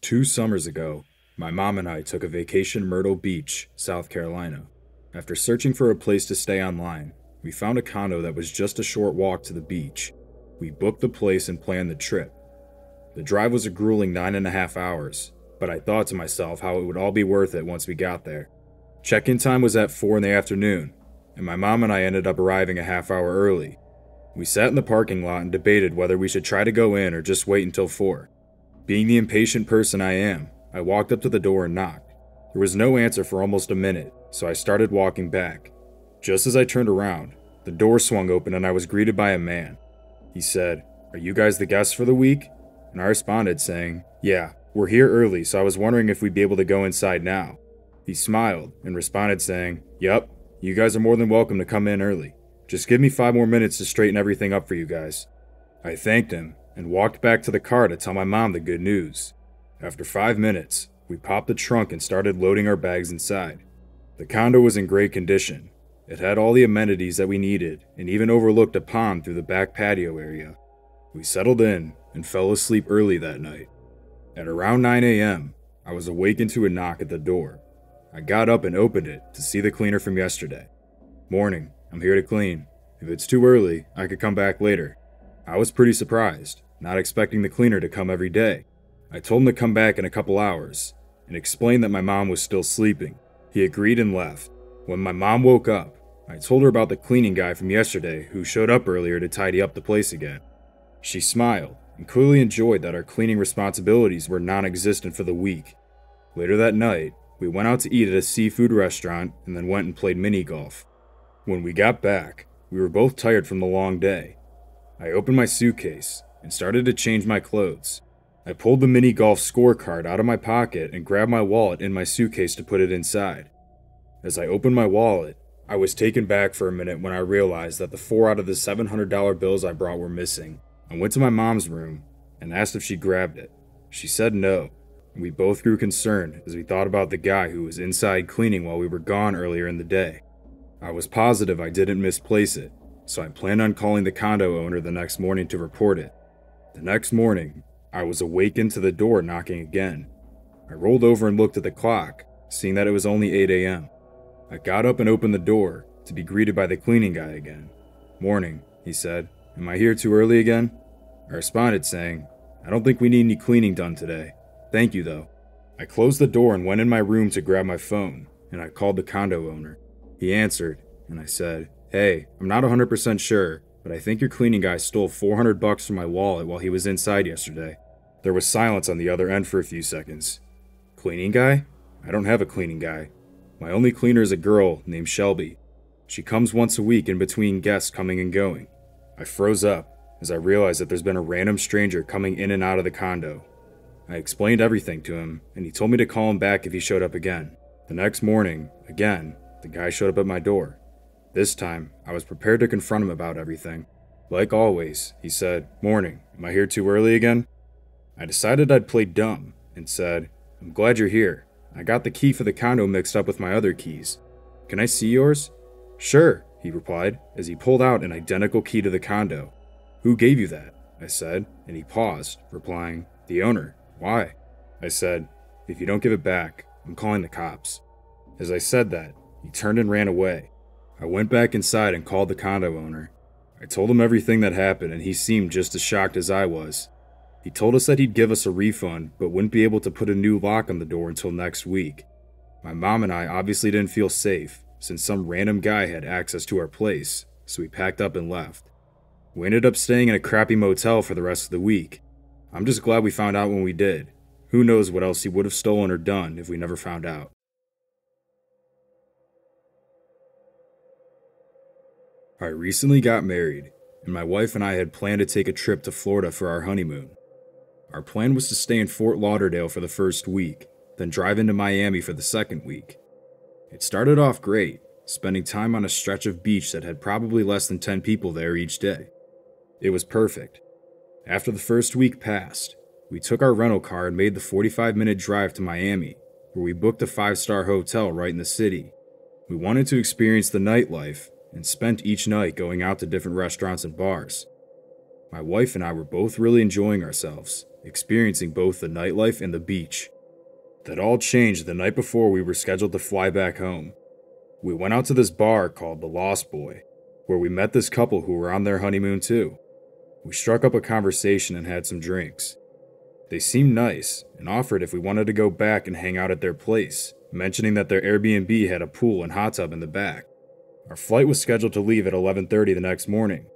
2 summers ago, my mom and I took a vacation Myrtle Beach, South Carolina. After searching for a place to stay online, we found a condo that was just a short walk to the beach. We booked the place and planned the trip. The drive was a grueling 9.5 hours, but I thought to myself how it would all be worth it once we got there. Check-in time was at 4 in the afternoon, and my mom and I ended up arriving a half hour early. We sat in the parking lot and debated whether we should try to go in or just wait until 4. Being the impatient person I am, I walked up to the door and knocked. There was no answer for almost a minute, so I started walking back. Just as I turned around, the door swung open and I was greeted by a man. He said, "Are you guys the guests for the week?" And I responded saying, "Yeah, we're here early, so I was wondering if we'd be able to go inside now." He smiled and responded saying, "Yup, you guys are more than welcome to come in early. Just give me 5 more minutes to straighten everything up for you guys." I thanked him and walked back to the car to tell my mom the good news. After 5 minutes, we popped the trunk and started loading our bags inside. The condo was in great condition. It had all the amenities that we needed and even overlooked a pond through the back patio area. We settled in and fell asleep early that night. At around 9 a.m., I was awakened to a knock at the door. I got up and opened it to see the cleaner from yesterday. "Morning, I'm here to clean. If it's too early, I could come back later." I was pretty surprised, not expecting the cleaner to come every day. I told him to come back in a couple hours and explained that my mom was still sleeping. He agreed and left. When my mom woke up, I told her about the cleaning guy from yesterday who showed up earlier to tidy up the place again. She smiled and clearly enjoyed that our cleaning responsibilities were non-existent for the week. Later that night, we went out to eat at a seafood restaurant and then went and played mini golf. When we got back, we were both tired from the long day. I opened my suitcase and started to change my clothes. I pulled the mini golf scorecard out of my pocket and grabbed my wallet in my suitcase to put it inside. As I opened my wallet, I was taken back for a minute when I realized that the 4 out of the $700 bills I brought were missing. I went to my mom's room and asked if she grabbed it. She said no, and we both grew concerned as we thought about the guy who was inside cleaning while we were gone earlier in the day. I was positive I didn't misplace it, so I planned on calling the condo owner the next morning to report it. The next morning, I was awakened to the door knocking again. I rolled over and looked at the clock, seeing that it was only 8 a.m. I got up and opened the door to be greeted by the cleaning guy again. "Morning," he said. "Am I here too early again?" I responded saying, "I don't think we need any cleaning done today. Thank you though." I closed the door and went in my room to grab my phone, and I called the condo owner. He answered, and I said, "Hey, I'm not 100% sure, but I think your cleaning guy stole $400 from my wallet while he was inside yesterday." There was silence on the other end for a few seconds. "Cleaning guy? I don't have a cleaning guy. My only cleaner is a girl named Shelby. She comes once a week in between guests coming and going." I froze up as I realized that there's been a random stranger coming in and out of the condo. I explained everything to him, and he told me to call him back if he showed up again. The next morning, again, the guy showed up at my door. This time, I was prepared to confront him about everything. Like always, he said, "Morning, am I here too early again?" I decided I'd play dumb and said, "I'm glad you're here. I got the key for the condo mixed up with my other keys. Can I see yours?" "Sure," he replied, as he pulled out an identical key to the condo. "Who gave you that?" I said, and he paused, replying, "The owner. Why?" I said, "If you don't give it back, I'm calling the cops." As I said that, he turned and ran away. I went back inside and called the condo owner. I told him everything that happened, and he seemed just as shocked as I was. He told us that he'd give us a refund, but wouldn't be able to put a new lock on the door until next week. My mom and I obviously didn't feel safe, since some random guy had access to our place, so we packed up and left. We ended up staying in a crappy motel for the rest of the week. I'm just glad we found out when we did. Who knows what else he would have stolen or done if we never found out. I recently got married, and my wife and I had planned to take a trip to Florida for our honeymoon. Our plan was to stay in Fort Lauderdale for the first week, then drive into Miami for the second week. It started off great, spending time on a stretch of beach that had probably less than 10 people there each day. It was perfect. After the first week passed, we took our rental car and made the 45-minute drive to Miami, where we booked a 5-star hotel right in the city. We wanted to experience the nightlife and spent each night going out to different restaurants and bars. My wife and I were both really enjoying ourselves, experiencing both the nightlife and the beach. That all changed the night before we were scheduled to fly back home. We went out to this bar called The Lost Boy, where we met this couple who were on their honeymoon too. We struck up a conversation and had some drinks. They seemed nice and offered if we wanted to go back and hang out at their place, mentioning that their Airbnb had a pool and hot tub in the back. Our flight was scheduled to leave at 11:30 the next morning,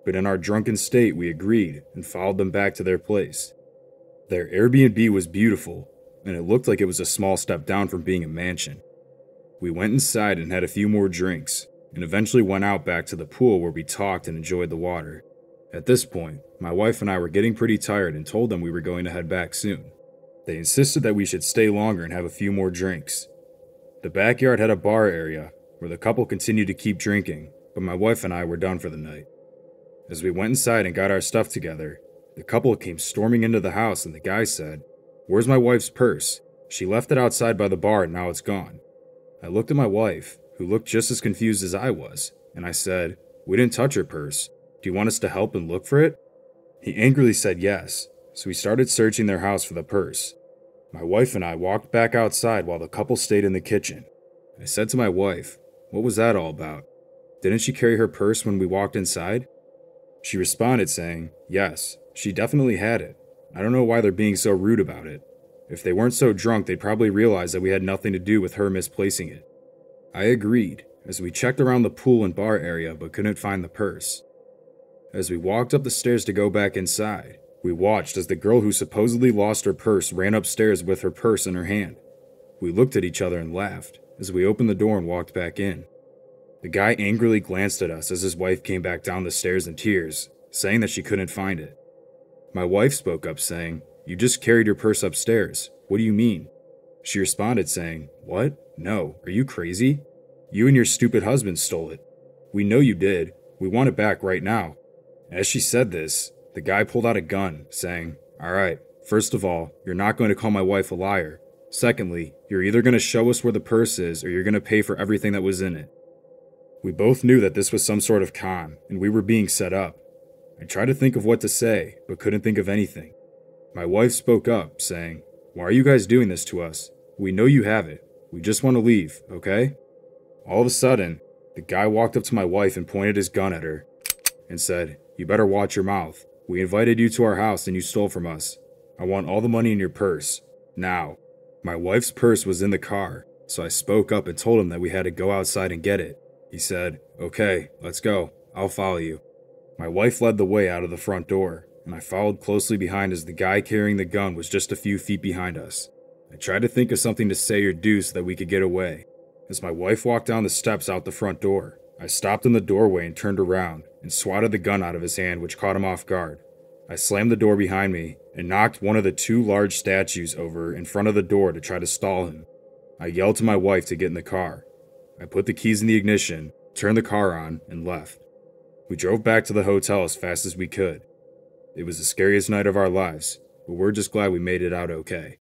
but in our drunken state we agreed and followed them back to their place. Their Airbnb was beautiful, and it looked like it was a small step down from being a mansion. We went inside and had a few more drinks, and eventually went out back to the pool where we talked and enjoyed the water. At this point, my wife and I were getting pretty tired and told them we were going to head back soon. They insisted that we should stay longer and have a few more drinks. The backyard had a bar area where the couple continued to keep drinking, but my wife and I were done for the night. As we went inside and got our stuff together, the couple came storming into the house and the guy said, "Where's my wife's purse? She left it outside by the bar and now it's gone." I looked at my wife, who looked just as confused as I was, and I said, "We didn't touch her purse. Do you want us to help and look for it?" He angrily said yes, so we started searching their house for the purse. My wife and I walked back outside while the couple stayed in the kitchen. I said to my wife, "What was that all about? Didn't she carry her purse when we walked inside?" She responded saying, "Yes, she definitely had it. I don't know why they're being so rude about it. If they weren't so drunk, they'd probably realize that we had nothing to do with her misplacing it." I agreed, as we checked around the pool and bar area but couldn't find the purse. As we walked up the stairs to go back inside, we watched as the girl who supposedly lost her purse ran upstairs with her purse in her hand. We looked at each other and laughed as we opened the door and walked back in. The guy angrily glanced at us as his wife came back down the stairs in tears, saying that she couldn't find it. My wife spoke up saying, "You just carried your purse upstairs. What do you mean?" She responded saying, "What? No, are you crazy? You and your stupid husband stole it. We know you did. We want it back right now." As she said this, the guy pulled out a gun, saying, "All right, first of all, you're not going to call my wife a liar. Secondly, you're either going to show us where the purse is or you're going to pay for everything that was in it." We both knew that this was some sort of con, and we were being set up. I tried to think of what to say, but couldn't think of anything. My wife spoke up, saying, "Why are you guys doing this to us? We know you have it. We just want to leave, okay?" All of a sudden, the guy walked up to my wife and pointed his gun at her and said, "You better watch your mouth. We invited you to our house and you stole from us. I want all the money in your purse. Now." My wife's purse was in the car, so I spoke up and told him that we had to go outside and get it. He said, "Okay, let's go. I'll follow you." My wife led the way out of the front door, and I followed closely behind as the guy carrying the gun was just a few feet behind us. I tried to think of something to say or do so that we could get away. As my wife walked down the steps out the front door, I stopped in the doorway and turned around and swatted the gun out of his hand, which caught him off guard. I slammed the door behind me and knocked one of the two large statues over in front of the door to try to stall him. I yelled to my wife to get in the car. I put the keys in the ignition, turned the car on, and left. We drove back to the hotel as fast as we could. It was the scariest night of our lives, but we're just glad we made it out okay.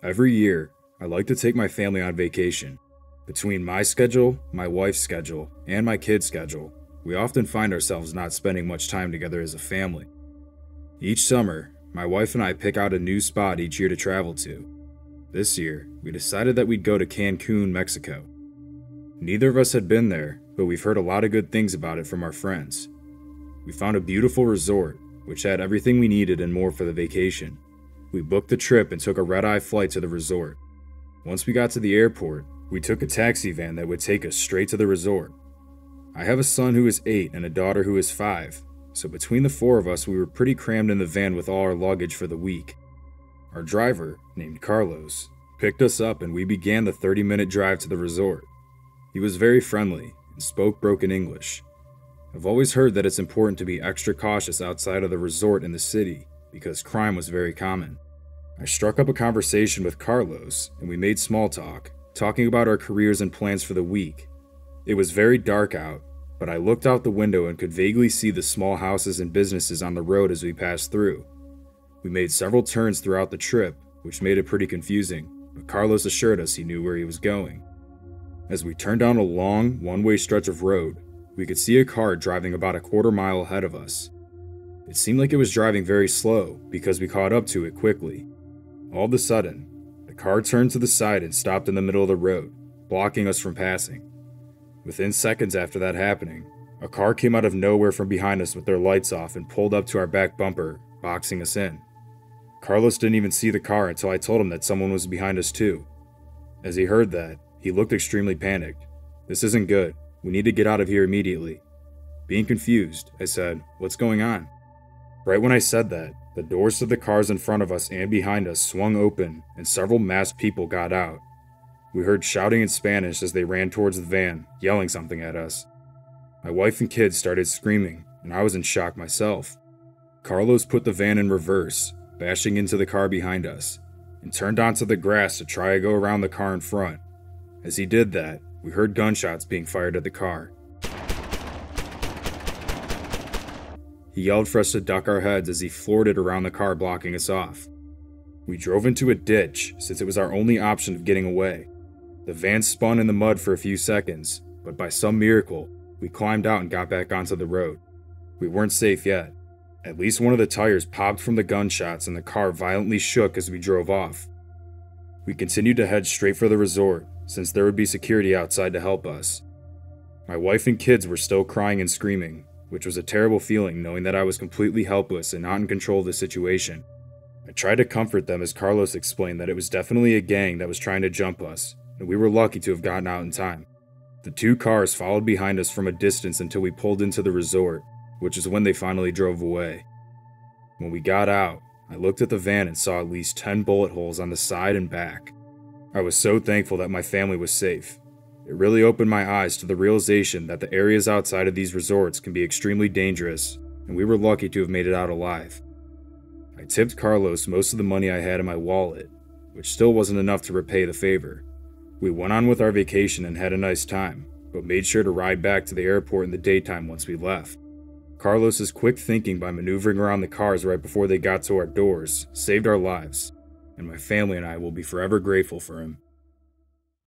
Every year, I like to take my family on vacation. Between my schedule, my wife's schedule, and my kids' schedule, we often find ourselves not spending much time together as a family. Each summer, my wife and I pick out a new spot each year to travel to. This year, we decided that we'd go to Cancun, Mexico. Neither of us had been there, but we've heard a lot of good things about it from our friends. We found a beautiful resort, which had everything we needed and more for the vacation. We booked the trip and took a red-eye flight to the resort. Once we got to the airport, we took a taxi van that would take us straight to the resort. I have a son who is 8 and a daughter who is 5, so between the four of us we were pretty crammed in the van with all our luggage for the week. Our driver, named Carlos, picked us up and we began the 30-minute drive to the resort. He was very friendly and spoke broken English. I've always heard that it's important to be extra cautious outside of the resort in the city because crime was very common. I struck up a conversation with Carlos and we made small talk, talking about our careers and plans for the week. It was very dark out, but I looked out the window and could vaguely see the small houses and businesses on the road as we passed through. We made several turns throughout the trip, which made it pretty confusing, but Carlos assured us he knew where he was going. As we turned down a long, one-way stretch of road, we could see a car driving about a quarter mile ahead of us. It seemed like it was driving very slow because we caught up to it quickly. All of a sudden, the car turned to the side and stopped in the middle of the road, blocking us from passing. Within seconds after that happening, a car came out of nowhere from behind us with their lights off and pulled up to our back bumper, boxing us in. Carlos didn't even see the car until I told him that someone was behind us too. As he heard that, he looked extremely panicked. "This isn't good. We need to get out of here immediately." Being confused, I said, "What's going on?" Right when I said that, the doors to the cars in front of us and behind us swung open and several masked people got out. We heard shouting in Spanish as they ran towards the van, yelling something at us. My wife and kids started screaming, and I was in shock myself. Carlos put the van in reverse, bashing into the car behind us, and turned onto the grass to try to go around the car in front. As he did that, we heard gunshots being fired at the car. He yelled for us to duck our heads as he floored it around the car, blocking us off. We drove into a ditch since it was our only option of getting away. The van spun in the mud for a few seconds, but by some miracle, we climbed out and got back onto the road. We weren't safe yet. At least one of the tires popped from the gunshots and the car violently shook as we drove off. We continued to head straight for the resort, since there would be security outside to help us. My wife and kids were still crying and screaming, which was a terrible feeling knowing that I was completely helpless and not in control of the situation. I tried to comfort them as Carlos explained that it was definitely a gang that was trying to jump us, and we were lucky to have gotten out in time. The two cars followed behind us from a distance until we pulled into the resort, which is when they finally drove away. When we got out, I looked at the van and saw at least 10 bullet holes on the side and back. I was so thankful that my family was safe. It really opened my eyes to the realization that the areas outside of these resorts can be extremely dangerous, and we were lucky to have made it out alive. I tipped Carlos most of the money I had in my wallet, which still wasn't enough to repay the favor. We went on with our vacation and had a nice time, but made sure to ride back to the airport in the daytime once we left. Carlos's quick thinking by maneuvering around the cars right before they got to our doors saved our lives, and my family and I will be forever grateful for him.